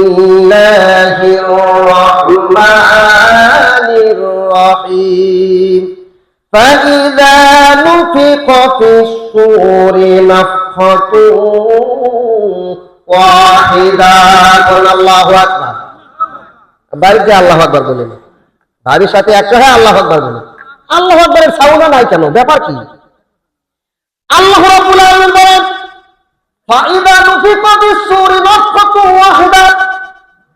বিসমিল্লাহির রহমানির রহিম ফাইযা নুফিখা ফিস-সূরি নাফখাতুন ওয়াহিদা। আল্লাহু আকবার। বাড়িতে আল্লাহু আকবার বলেন, ভাবির সাথে একটা হয় আল্লাহু আকবার বলেন। আল্লাহু আকবারের সাউন্ড নাই কেন, ব্যাপার কি? আল্লাহ রাব্বুল আলামিন বলেন ফাইযা নুফিখা ফিস-সূরি নাফখাতুন ওয়াহিদা।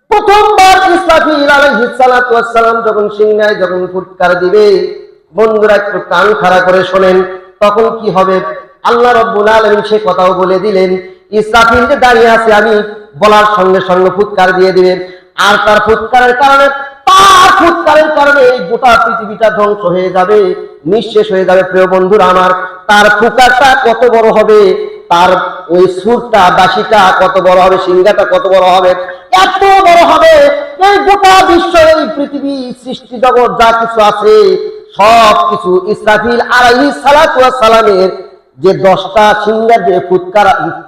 প্রথমবার ইসরাফিল আলাইহিস সালাতু ওয়াস সালাম যখন সিংহায় যখন ফুৎকার দিবে, বন্ধুরা একটু কান খাড়া করে শোনেন, তখন কি হবে আল্লাহ রাব্বুল আলামিন সে কথাও বলে দিলেন। ইসরাফিল যে দাঁড়িয়ে আছে, আমি বলার সঙ্গে সঙ্গে ফুৎকার দিয়ে দিবেন, আর তার ফুৎকারের কারণে এই গোটা পৃথিবীটা ধ্বংস হয়ে যাবে, নিঃশেষ হয়ে যাবে। প্রিয় বন্ধুরা আমার, তার ফুৎকারটা কত বড় হবে, তার ওই সুরটা বাঁশিটা কত বড় হবে, সিংহাটা কত বড় হবে, এত বড় হবে এই গোটা বিশ্ব, এই পৃথিবী সৃষ্টি জগৎ যা কিছু আছে সব কিছু ইসরাফিল আলাইহিস সালাতু ওয়াস সালামের যে 10টা সিংহার যে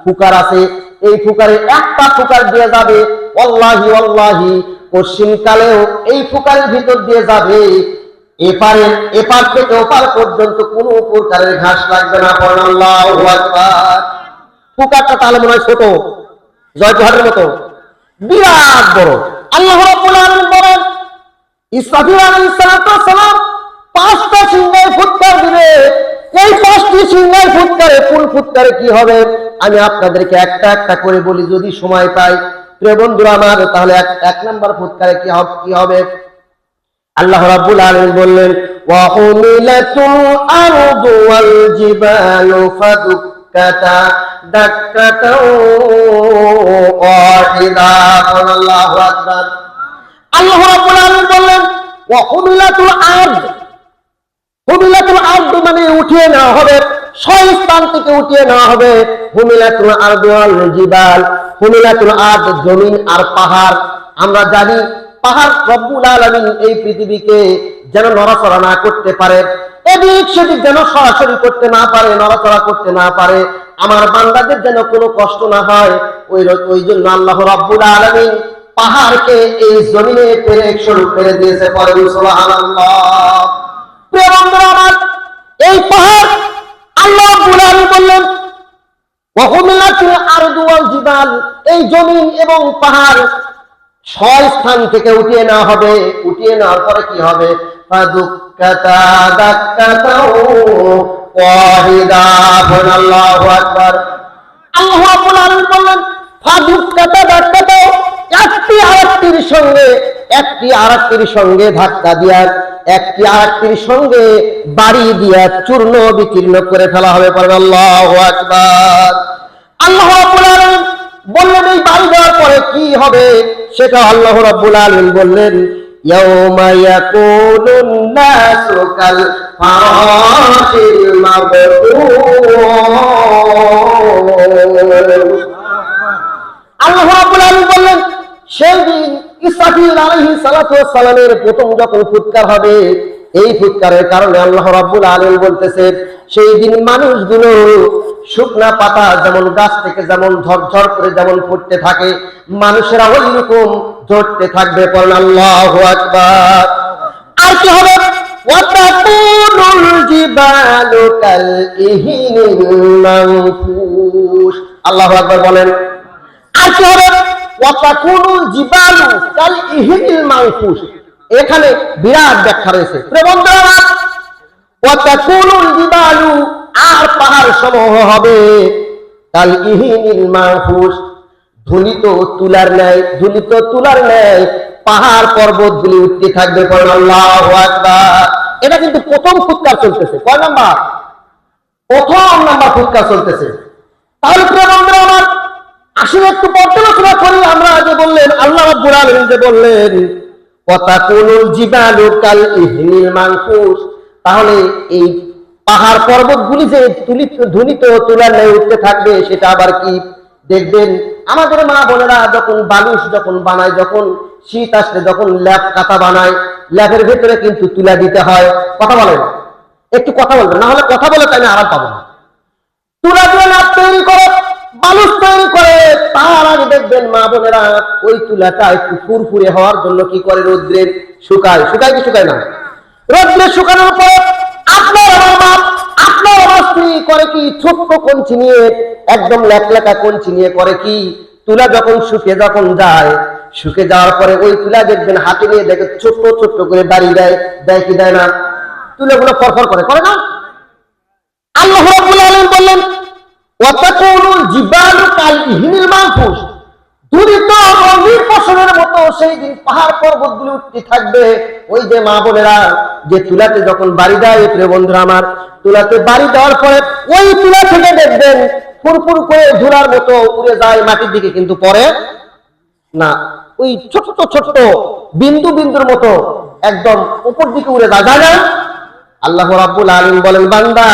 ফুৎকার আছে, এই ফুৎকারে একটা ফুৎকার দিয়ে যাবে, ওয়াল্লাহি ওয়াল্লাহি পশ্চিমকালেও এই ফুৎকারের ভিতর দিয়ে যাবে, এপার থেকে ওপার পর্যন্ত কোনো প্রকারের ঘাস লাগবে না। আল্লাহু আকবার। ফুৎকারটা তাহলে মনে হয় ছোট, জয়জোহারের মতো, বিরাট বড়। আল্লাহ রাব্বুল আলামিন বলেন ইসরাফিল আলাইহিস সালাতু ওয়াস সালাম 5টা সিংহায় ফুৎকার দিবে। এই 5টি সিংহায় ফুৎকারে কোন ফুৎকারে কি হবে আমি আপনাদেরকে একটা একটা করে বলি যদি সময় পাই। প্রিয় বন্ধুরা আমার, তাহলে এক নাম্বার ফুৎকারে কি হবে? আল্লাহ রাব্বুল আলামিন বললেন ওয়া হুমিলাতুল আরদু ওয়াল জিবালু ফাদুক্কাতা দাক্কাতাও ওয়াহিদা। আল্লাহু আকবার। আল্লাহ রাব্বুল আলামিন বললেন ওয়া হুমিলাতুল আরদ, হুমিলাতুল আরদ মানে উঠিয়ে নেওয়া হবে, স্থান থেকে উঠিয়ে নেওয়া হবে। হুমিলাতুল আরদু ওয়াল জিবাল, হুমিলাতুল আরদ জমিন আর পাহাড়। আমরা জানি পাহাড় রব্বুল আলামিন এই পৃথিবীকে যেন নড়াচড়া না করতে পারে, এদিক সেদিক যেন সরাসরি করতে না পারে, নড়াচড়া করতে না পারে, আমার বান্দাদের যেন কোনো কষ্ট না হয়, ওই জন্য আল্লাহ রাব্বুল আলামিন পাহাড়কে এই জমিনে পেরেক স্বরূপ করে দিয়েছে। পরে সুবহানাল্লাহ। প্রিয় বন্ধুরা আমার, এই পাহাড় আল্লাহ রাব্বুল আলামিন বললেন ওয়া হুমিলাতুল আরদু ওয়াল জিবাল, এই জমিন এবং পাহাড় স্থান থেকে উঠিয়ে নেওয়া হবে। উঠিয়ে নেওয়ার পরে কি হবে? ফাদুক্কাতা দাক্কাতাও ওয়াহিদা। আল্লাহু আকবার। আল্লাহ রাব্বুল আলামিন বললেন ফাদুক্কাতা দাক্কাতাও, একটি আরেকটির সঙ্গে ধাক্কা দিয়া, একটি আরেকটির সঙ্গে বাড়ি দিয়া চূর্ণ বিকীর্ণ করে ফেলা হবে। আল্লাহু আকবার। আল্লাহ রাব্বুল আলামিন বললেন এই বাড়ি দেওয়ার পরে কি হবে সেটা আল্লাহ রাব্বুল আলামিন বললেন ইয়াউমা ইয়াকুনুন নাসু কাল ফারাশিল মাবথুস। আল্লাহ রাব্বুল আলামিন বললেন সেই দিন ইসরাফিল আলাইহিস সালাতু ওয়াস সালামের প্রথম যখন ফুৎকার হবে, এই ফুৎকারের কারণে আল্লাহ রাব্বুল আলামিন বলতেছে সেই দিন মানুষগুলো শুকনা পাতা যেমন গাছ থেকে যেমন ঝরঝর করে যেমন পড়তে থাকে, মানুষেরা ওই রকম ঝরতে থাকবে। পড়েন আল্লাহু আকবার। আর কি হবে? ওয়াতাকুনুল জিবালু কাল ইহিনিল মানফুস। আল্লাহু আকবার বলেন। আর কি হবে? ওয়াতাকুনুল জিবালু কাল ইহিনিল মানফুস। এখানে বিরাট ব্যাখ্যা রয়েছে। বন্ধুরা, ওয়াতাকুনুল জিবালু, আর পাহাড় সমূহ হবে কাল ইহিনিল মানফুস, ধুলিত তুলার ন্যায় পাহাড় পর্বতগুলি উঠতে থাকবে। আল্লাহু আকবার। এটা কিন্তু প্রথম ফুৎকার চলতেছে। কয় নাম্বার? প্রথম নাম্বার ফুৎকার চলতেছে। তাহলে প্রিয় বন্ধুরা আমার, আসলে একটু পর্যালোচনা করি। আমরা যে বললেন আল্লাহ রাব্বুল আলামিন যে বললেন ওয়াতাকুনুল জিবালু কাল ইহিনিল মানফুস, তাহলে এই পাহাড় পর্বতগুলি যে ধুলিত তুলার ন্যায় উঠতে থাকবে সেটা আবার কি? দেখবেন আমাদের মা বোনেরা যখন বালুস যখন বানায়, যখন শীত আসলে যখন ল্যাপ কাঁথা বানায়, ল্যাপের ভেতরে কিন্তু তুলা দিতে হয়। কথা বলেন, একটু কথা বলবেন, না হলে কথা বলে তাই না আরাম পাবো না। তুলা দিয়ে ল্যাপ তৈরি করে মানুষ তৈরি করে তার আগে দেখবেন মা বোনেরা ওই তুলাটা একটু ফুরফুরে হওয়ার জন্য কি করে রোদ্রের শুকায় কি শুকায় না? রোদ্রে শুকানোর পর আপনার আমার মা আপনার আমার স্ত্রী করে কি ছোট্ট কঞ্চি নিয়ে একদম লেখলেখা কঞ্চি নিয়ে করে কি তুলা যখন শুকে যাওয়ার পরে ওই তুলা দেখবেন হাতে নিয়ে দেখে ছোট্ট ছোট্ট করে দাঁড়িয়ে দেয় কি দেয় না? তুলাগুলো ফরফর করে না? আল্লাহ রাব্বুল আলামিন বললেন ওয়াতাকুনুল জিবালু কালইহিনিল মানফুস, দুরিত রঙিন ফসলের মতো সেই দিন পাহাড় পর্বতগুলো উঠতে থাকবে। ওই যে মা বোনেরা যে তুলাতে যখন বাড়ি দেয়, প্রিয় বন্ধুরা আমার, তুলাতে বাড়ি দেওয়ার পরে ওই তুলা থেকে দেখবেন ফুরফুর করে ধুলার মতো উড়ে যায় মাটির দিকে, কিন্তু পরে না, ওই ছোট্ট ছোট্ট বিন্দুর মতো একদম উপর দিকে উড়ে যায় না? আল্লাহ রাব্বুল আলামিন বলেন, বান্দা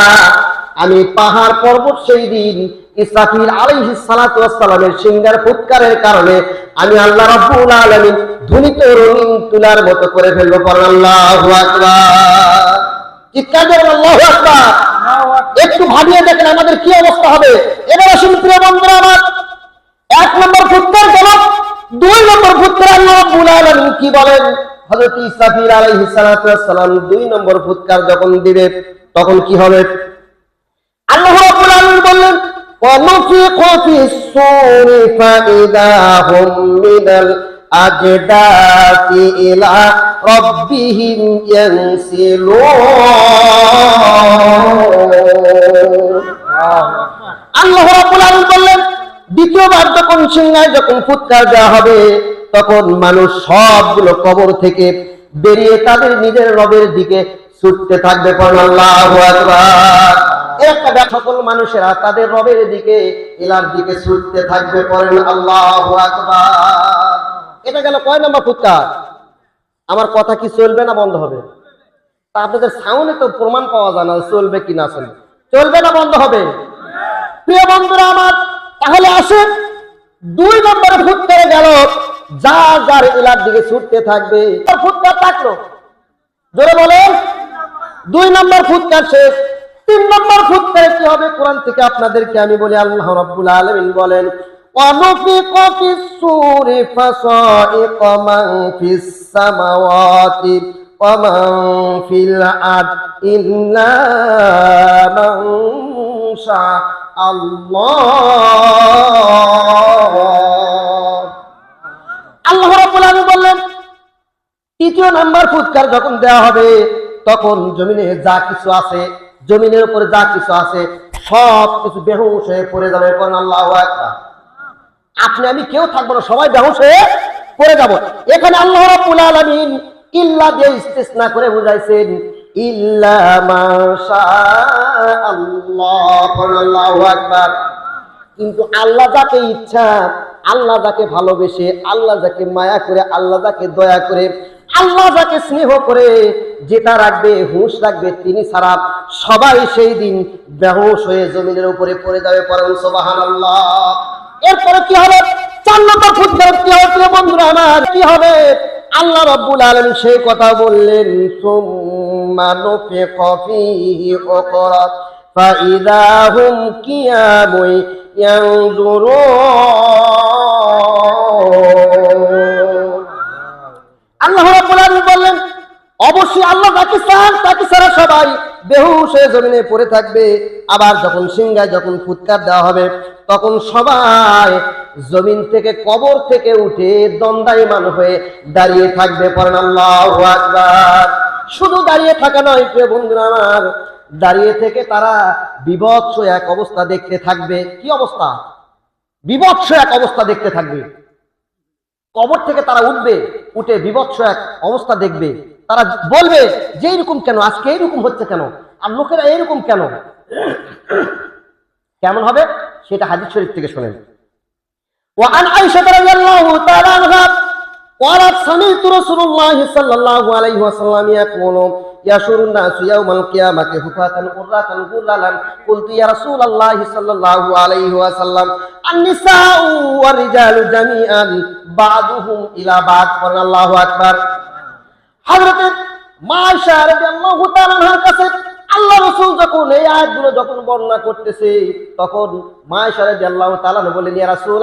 আমি পাহাড় পর্বত সেই দিন ইসরাফিল আলাইহিস সালাতু ওয়াস সালামের সিংহার ফুৎকারের কারণে আমি আল্লাহ রাব্বুল আলামিন ধুনিত রঙিন তুলার মতো করে ফেলবো। পড়েন আল্লাহু আকবার। চিৎকার করে আল্লাহু আকবার। একটু ভাবিয়ে দেখেন আমাদের কি অবস্থা হবে। এবার আসুন প্রিয় বন্ধুরা আমার, 1 নম্বর ফুৎকার গেল, 2 নম্বর ফুৎকার আল্লাহ রাব্বুল আলামিন কি বলেন? হযরত ইসরাফিল আলাইহিস সালাতু ওয়াস সালাম 2 নম্বর ফুৎকার যখন দিবে তখন কি হবে? আল্লাহ রাব্বুল আলামিন বললেন ওয়ানুফিখা ফিস সূরি ফাইদা হুম মিনাল আজদাতি ইলা রাব্বিহিম ইয়ানসিলুন। আল্লাহ রাব্বুল আলামিন বললেন দ্বিতীয়বার যখন সিংহায় যখন ফুৎকার দেওয়া হবে তখন মানুষ সবগুলো কবর থেকে বেরিয়ে তাদের নিজের রবের দিকে ছুটতে থাকবে। পড়ুন আল্লাহু আকবার। একটা সকল মানুষেরা তাদের রবের দিকে ইলার দিকে ছুটতে থাকবে। পড়েন আল্লাহু আকবার। এটা গেল কয় নম্বর ফুৎকার? আমার কথা কি চলবে না বন্ধ হবে? তা আপনাদের সাউন্ডে তো প্রমাণ পাওয়া যায় না চলবে কি না চলবে। চলবে না বন্ধ হবে? প্রিয় বন্ধুরা আমার, তাহলে আসুন 2 নম্বরে ফুৎকারে গেল, যার ইলার দিকে ছুটতে থাকবে। ফুৎকার থাকলো, জোরে বলেন। 2 নম্বর ফুৎকার শেষ। 3 নম্বর ফুৎকারে কি হবে? কোরআন থেকে আপনাদেরকে আমি বলি, আল্লাহ রাব্বুল আলামিন বলেন ওয়ানুফিখা ফিস সূরি ফাসাইকা মান ফিস সামাওয়াতি ওয়া মান ফিল আরদ ইল্লা মান শা আল্লাহ। আল্লাহ রাব্বুল আলামিন বললেন 3য় নাম্বার ফুৎকার যখন দেওয়া হবে তখন জমিনের উপরে যা কিছু আছে সব কিছু বেহুশ হয়ে পড়ে যাবে। পড়েন আল্লাহু আকবার। আপনি আমি কেউ থাকবো না, সবাই বেহুশ হয়ে পড়ে যাব। এখানে আল্লাহ রাব্বুল আলামিন ইল্লা দিয়ে ইস্তিসনা করে বুঝাইছেন, ইল্লা মা শা আল্লাহ। পড়েন আল্লাহু আকবার। কিন্তু আল্লাহ যাকে ইচ্ছা, আল্লাহ যাকে ভালোবেসে, আল্লাহ যাকে মায়া করে, আল্লাহ যাকে দয়া করে, আল্লাহ যাকে স্নেহ করে যেটা রাখবে, হুঁশ রাখবে, তিনি ছাড়া সবাই সেই দিন বেহুশ হয়ে জমিনের উপরে পড়ে যাবে। পড়েন সুবহানাল্লাহ। এরপরে কি হবে? 4 নম্বর ফুৎকার কি হবে প্রিয় বন্ধুরা আমার? কি হবে? আল্লাহ রাব্বুল আলামিন সেই কথা বললেন, সুম্মা নুফিখা ফীহি উখরা ফাইদা হুম কিয়ামুন ইয়ানজুরুন। আল্লাহ রাব্বুল আলামিন বললেন অবশ্যই আল্লাহ যাকে চান তাকে ছাড়া সবাই বেহুশ হয়ে জমিনে পড়ে থাকবে। আবার যখন সিংহায় যখন ফুৎকার দেওয়া হবে তখন সবাই জমিন থেকে, কবর থেকে উঠে দণ্ডায়মান হয়ে দাঁড়িয়ে থাকবে। পড়েন আল্লাহু আকবার। শুধু দাঁড়িয়ে থাকা নয় প্রিয় বন্ধুরা আমার, দাঁড়িয়ে থেকে তারা বিভৎস এক অবস্থা দেখতে থাকবে। কি অবস্থা? বিভৎস এক অবস্থা দেখতে থাকবে। কবর থেকে তারা উঠে বিভৎস এক অবস্থা দেখবে। তারা বলবে যে এরকম কেন, আজকে এরকম হচ্ছে কেন, আর লোকেরা এরকম কেন? কেমন হবে সেটা হাদিস শরীফ থেকে শুনেন। وعن عائشة رضي الله تعالى عنها قالت سمعت رسول الله صلى الله عليه وسلم يقول يحشر الناس يوم القيامة حفاة عراة غرلا قلت يا رسول الله صلى الله عليه وسلم النساء والرجال جميعا بعضهم إلى بعض. الله أكبر. হযরত মা আয়েশা রাদিয়াল্লাহু তাআলা আনহার কাছে আল্লাহ রাসূল যখন এই আয়াতগুলো যখন বর্ণনা করতেছে তখন মা আয়েশা রাদিয়াল্লাহু তাআলা বলেন, ইয়া রাসূল